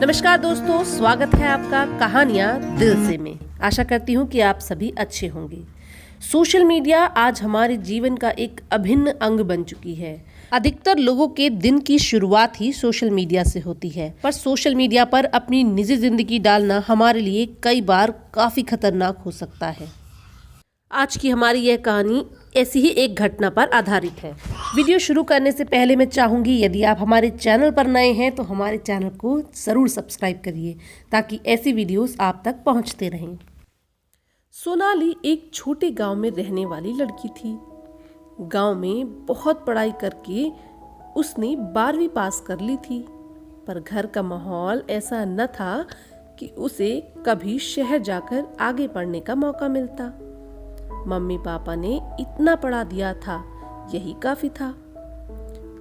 नमस्कार दोस्तों, स्वागत है आपका कहानियां दिल से में। आशा करती हूं कि आप सभी अच्छे होंगे। सोशल मीडिया आज हमारे जीवन का एक अभिन्न अंग बन चुकी है। अधिकतर लोगों के दिन की शुरुआत ही सोशल मीडिया से होती है, पर सोशल मीडिया पर अपनी निजी जिंदगी डालना हमारे लिए कई बार काफी खतरनाक हो सकता है। आज की हमारी यह कहानी ऐसी ही एक घटना पर आधारित है। वीडियो शुरू करने से पहले मैं चाहूंगी, यदि आप हमारे चैनल पर नए हैं तो हमारे चैनल को ज़रूर सब्सक्राइब करिए ताकि ऐसी वीडियोस आप तक पहुंचते रहें। सोनाली एक छोटे गांव में रहने वाली लड़की थी। गांव में बहुत पढ़ाई करके उसने 12वीं पास कर ली थी, पर घर का माहौल ऐसा न था कि उसे कभी शहर जाकर आगे पढ़ने का मौका मिलता। मम्मी पापा ने इतना पढ़ा दिया था, यही काफी था।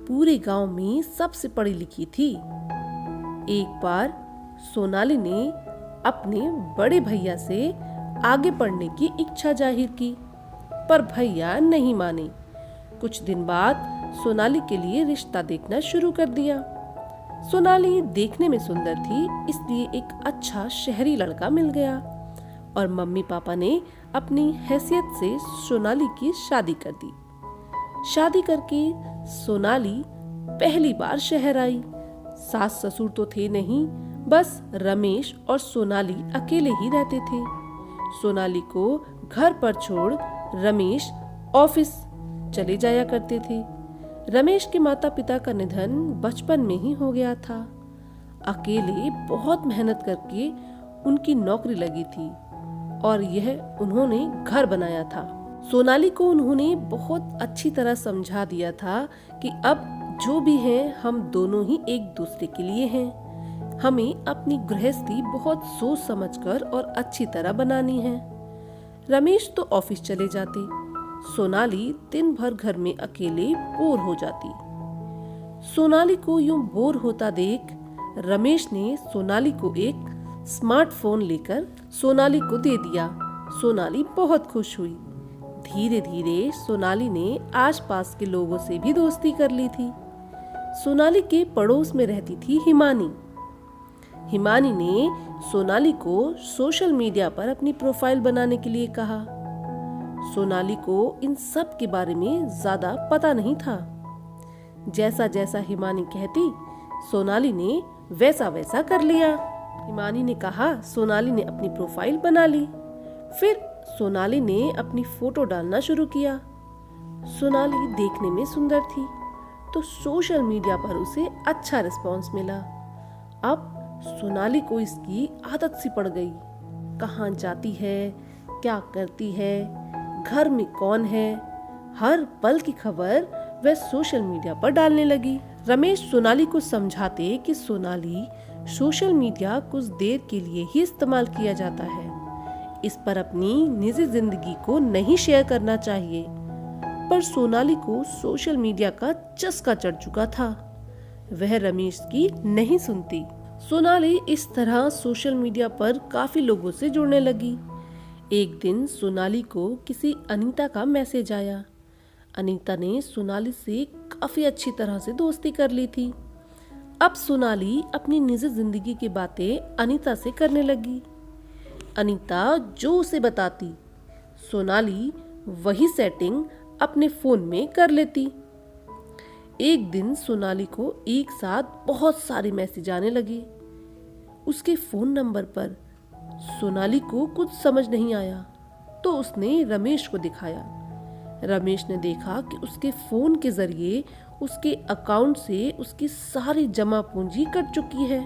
पूरे गांव में सबसे पढ़ी लिखी थी। एक बार सोनाली ने अपने बड़े भैया से आगे पढ़ने की इच्छा जाहिर की, पर भैया नहीं माने। कुछ दिन बाद सोनाली के लिए रिश्ता देखना शुरू कर दिया। सोनाली देखने में सुंदर थी, इसलिए एक अच्छा शहरी लड़का मिल गया और मम्मी पापा ने अपनी हैसियत से सोनाली की शादी कर दी। शादी करके सोनाली पहली बार शहर आई। सास ससुर तो थे नहीं, बस रमेश और सोनाली अकेले ही रहते थे। सोनाली को घर पर छोड़ रमेश ऑफिस चले जाया करते थे। रमेश के माता पिता का निधन बचपन में ही हो गया था। अकेले बहुत मेहनत करके उनकी नौकरी लगी थी और यह उन्होंने घर बनाया था। सोनाली को उन्होंने बहुत अच्छी तरह समझा दिया था कि अब जो भी है हम दोनों ही एक दूसरे के लिए हैं। हमें अपनी गृहस्थी बहुत सोच समझकर और अच्छी तरह बनानी है। रमेश तो ऑफिस चले जाते, सोनाली दिन भर घर में अकेले बोर हो जाती। सोनाली को यूं बोर होता देख रमेश ने सोनाली को एक स्मार्टफोन लेकर सोनाली को दे दिया। सोनाली बहुत खुश हुई। धीरे धीरे सोनाली ने आसपास के लोगों से भी दोस्ती कर ली थी। सोनाली के पड़ोस में रहती थी हिमानी। हिमानी ने सोनाली को सोशल मीडिया पर अपनी प्रोफाइल बनाने के लिए कहा। सोनाली को इन सब के बारे में ज्यादा पता नहीं था। जैसा जैसा हिमानी कहती, सोनाली ने वैसा वैसा कर लिया। हिमानी ने कहा, सोनाली ने अपनी प्रोफाइल बना ली। फिर सोनाली ने अपनी फोटो डालना शुरू किया। सोनाली देखने में सुंदर थी, तो सोशल मीडिया पर उसे अच्छा रिस्पांस मिला। अब सोनाली को इसकी आदत सी पड़ गई। कहाँ जाती है, क्या करती है, घर में कौन है, हर पल की खबर वह सोशल मीडिया पर डालने लगी। रमेश सोनाली को समझाते कि सोनाली, सोशल मीडिया कुछ देर के लिए ही इस्तेमाल किया जाता है, इस पर अपनी निजी जिंदगी को नहीं शेयर करना चाहिए। पर सोनाली को सोशल मीडिया का चस्का चढ़ चुका था। वह रमेश की नहीं सुनती। सोनाली इस तरह सोशल मीडिया पर काफी लोगों से जुड़ने लगी। एक दिन सोनाली को किसी अनीता का मैसेज आया। अनीता ने सोनाली से काफी अच्छी तरह से दोस्ती कर ली थी। अब सोनाली अपनी निजी जिंदगी की बातें अनीता से करने लगी। अनीता जो उसे बताती, सोनाली वही सेटिंग अपने फोन में कर लेती। एक दिन सोनाली को एक साथ बहुत सारे मैसेज आने लगे। उसके फोन नंबर पर सोनाली को कुछ समझ नहीं आया, तो उसने रमेश को दिखाया। रमेश ने देखा कि उसके फोन के जरिए उसके अकाउंट से उसकी सारी जमा पूंजी कट चुकी है।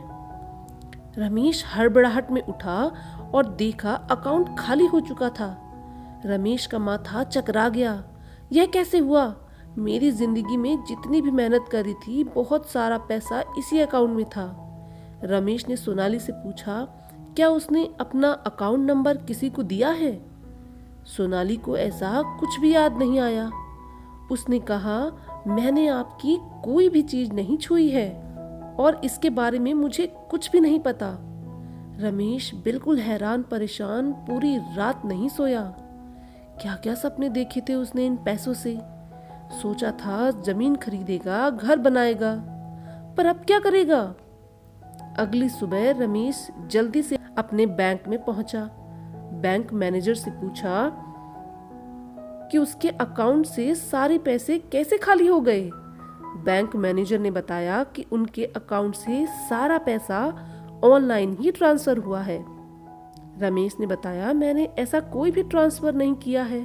रमेश हड़बड़ाहट में उठा और देखा अकाउंट खाली हो चुका था। रमेश का माथा चकरा गया। यह कैसे हुआ? मेरी जिंदगी में जितनी भी मेहनत करी थी, बहुत सारा पैसा इसी अकाउंट में था। रमेश ने सोनाली से पूछा, क्या उसने अपना अकाउंट नंबर किसी को दिया है? सोनाली को ऐसा कुछ भी याद नहीं आया। उसने कहा, मैंने आपकी कोई भी चीज नहीं छुई है और इसके बारे में मुझे कुछ भी नहीं पता। रमेश बिल्कुल हैरान परेशान पूरी रात नहीं सोया। क्या क्या सपने देखे थे उसने इन पैसों से। सोचा था जमीन खरीदेगा, घर बनाएगा, पर अब क्या करेगा? अगली सुबह रमेश जल्दी से अपने बैंक में पहुंचा। बैंक मैनेजर से पूछा कि उसके अकाउंट से सारे पैसे कैसे खाली हो गए। बैंक मैनेजर ने बताया कि उनके अकाउंट से सारा पैसा ऑनलाइन ही ट्रांसफर हुआ है। रमेश ने बताया, मैंने ऐसा कोई भी ट्रांसफर नहीं किया है।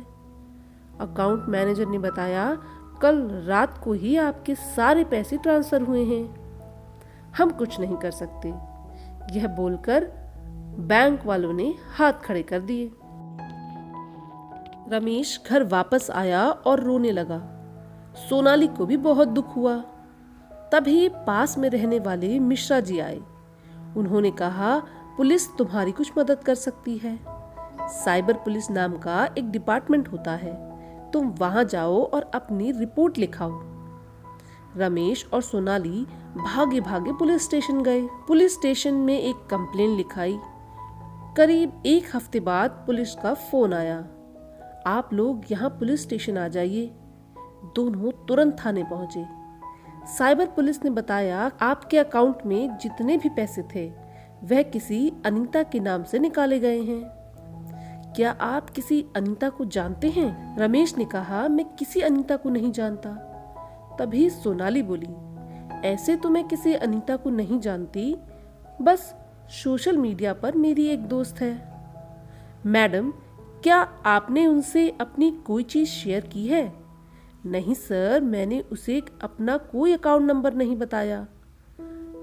अकाउंट मैनेजर ने बताया, कल रात को ही आपके सारे पैसे ट्रांसफर हुए हैं, हम कुछ नहीं कर सकते। यह बोलकर बैंक वालों ने हाथ खड़े कर दिए। रमेश घर वापस आया और रोने लगा। सोनाली को भी बहुत दुख हुआ। तभी पास में रहने वाले मिश्रा जी आए। उन्होंने कहा, पुलिस तुम्हारी कुछ मदद कर सकती है। साइबर पुलिस नाम का एक डिपार्टमेंट होता है, तुम वहां जाओ और अपनी रिपोर्ट लिखाओ। रमेश और सोनाली भागे भागे पुलिस स्टेशन गए। पुलिस स्टेशन में एक कंप्लेन लिखाई। करीब एक हफ्ते बाद पुलिस का फोन आया, आप लोग यहाँ पुलिस स्टेशन आ जाइए। दोनों तुरंत थाने पहुंचे। साइबर पुलिस ने बताया, आपके अकाउंट में जितने भी पैसे थे वह किसी अनीता के नाम से निकाले गए हैं। क्या आप किसी अनीता को जानते हैं? रमेश ने कहा, मैं किसी अनीता को नहीं जानता। तभी सोनाली बोली, ऐसे तो मैं किसी अनीता को नहीं जानती, बस सोशल मीडिया पर मेरी एक दोस्त है। मैडम, क्या आपने उनसे अपनी कोई चीज शेयर की है? नहीं सर, मैंने उसे अपना कोई अकाउंट नंबर नहीं बताया।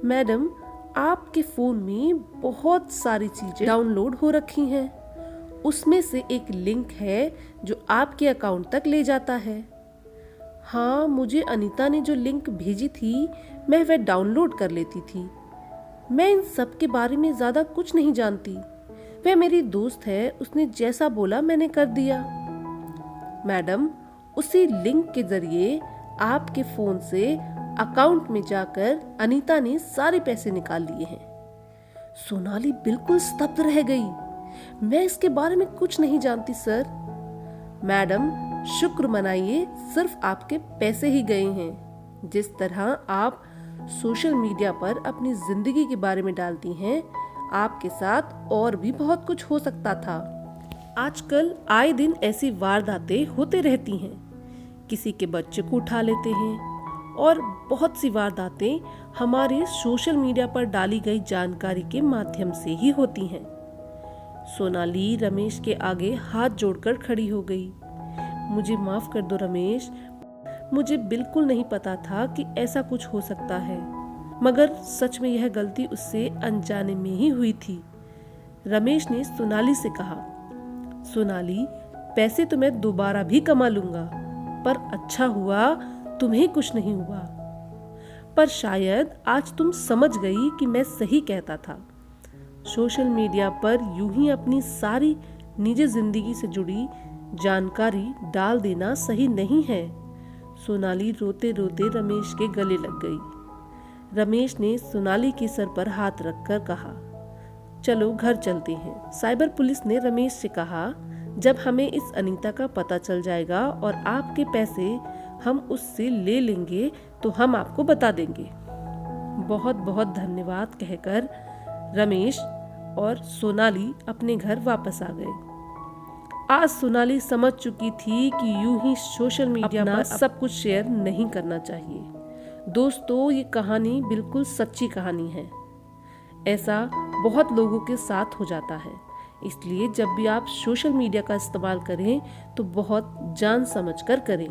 मैडम, आपके फोन में बहुत सारी चीजें डाउनलोड हो रखी हैं, उसमें से एक लिंक है जो आपके अकाउंट तक ले जाता है। हाँ, मुझे अनीता ने जो लिंक भेजी थी मैं वह डाउनलोड कर लेती थी। मैं इन सब के बारे में ज्यादा कुछ नहीं जानती। वह मेरी दोस्त है, उसने जैसा बोला मैंने कर दिया। मैडम, उसी लिंक के जरिए आपके फोन से अकाउंट में जाकर अनीता ने सारे पैसे निकाल लिए हैं। सोनाली बिल्कुल स्तब्ध रह गई। मैं इसके बारे में कुछ नहीं जानती सर। मैडम, शुक्र मनाइए, सिर्फ आपके पैसे ही गए हैं। जिस तरह आप सोशल मीडिया पर अपनी जिंदगी के बारे में डालती हैं, आपके साथ और भी बहुत कुछ हो सकता था। आजकल आए दिन ऐसी वारदातें होते रहती हैं। किसी के बच्चे को उठा लेते हैं और बहुत सी वारदातें हमारे सोशल मीडिया पर डाली गई जानकारी के माध्यम से ही होती हैं। सोनाली रमेश के आगे हाथ जोड़कर खड़ी हो गई। मुझे माफ कर दो रमेश, मुझे बिल्कुल नहीं पता था कि ऐसा कुछ हो सकता है, मगर सच में यह गलती उससे अनजाने में ही हुई थी। रमेश ने सोनाली से कहा, सोनाली, पैसे तो मैं दोबारा भी कमा लूंगा, पर अच्छा हुआ तुम्हें कुछ नहीं हुआ। पर शायद आज तुम समझ गई कि मैं सही कहता था। सोशल मीडिया पर यूं ही अपनी सारी निजी जिंदगी से जुड़ी जानकारी डाल देना सही नहीं है। सोनाली रोते रोते रमेश के गले लग गई। रमेश ने सोनाली के सर पर हाथ रखकर कहा, चलो घर चलते हैं। साइबर पुलिस ने रमेश से कहा, जब हमें इस अनीता का पता चल जाएगा और आपके पैसे हम उससे ले लेंगे तो हम आपको बता देंगे। बहुत बहुत धन्यवाद कहकर रमेश और सोनाली अपने घर वापस आ गए। आज सोनाली समझ चुकी थी कि यूं ही सोशल मीडिया पर सब कुछ शेयर नहीं करना चाहिए। दोस्तों, ये कहानी बिल्कुल सच्ची कहानी है। ऐसा बहुत लोगों के साथ हो जाता है, इसलिए जब भी आप सोशल मीडिया का इस्तेमाल करें तो बहुत जान समझ कर करें।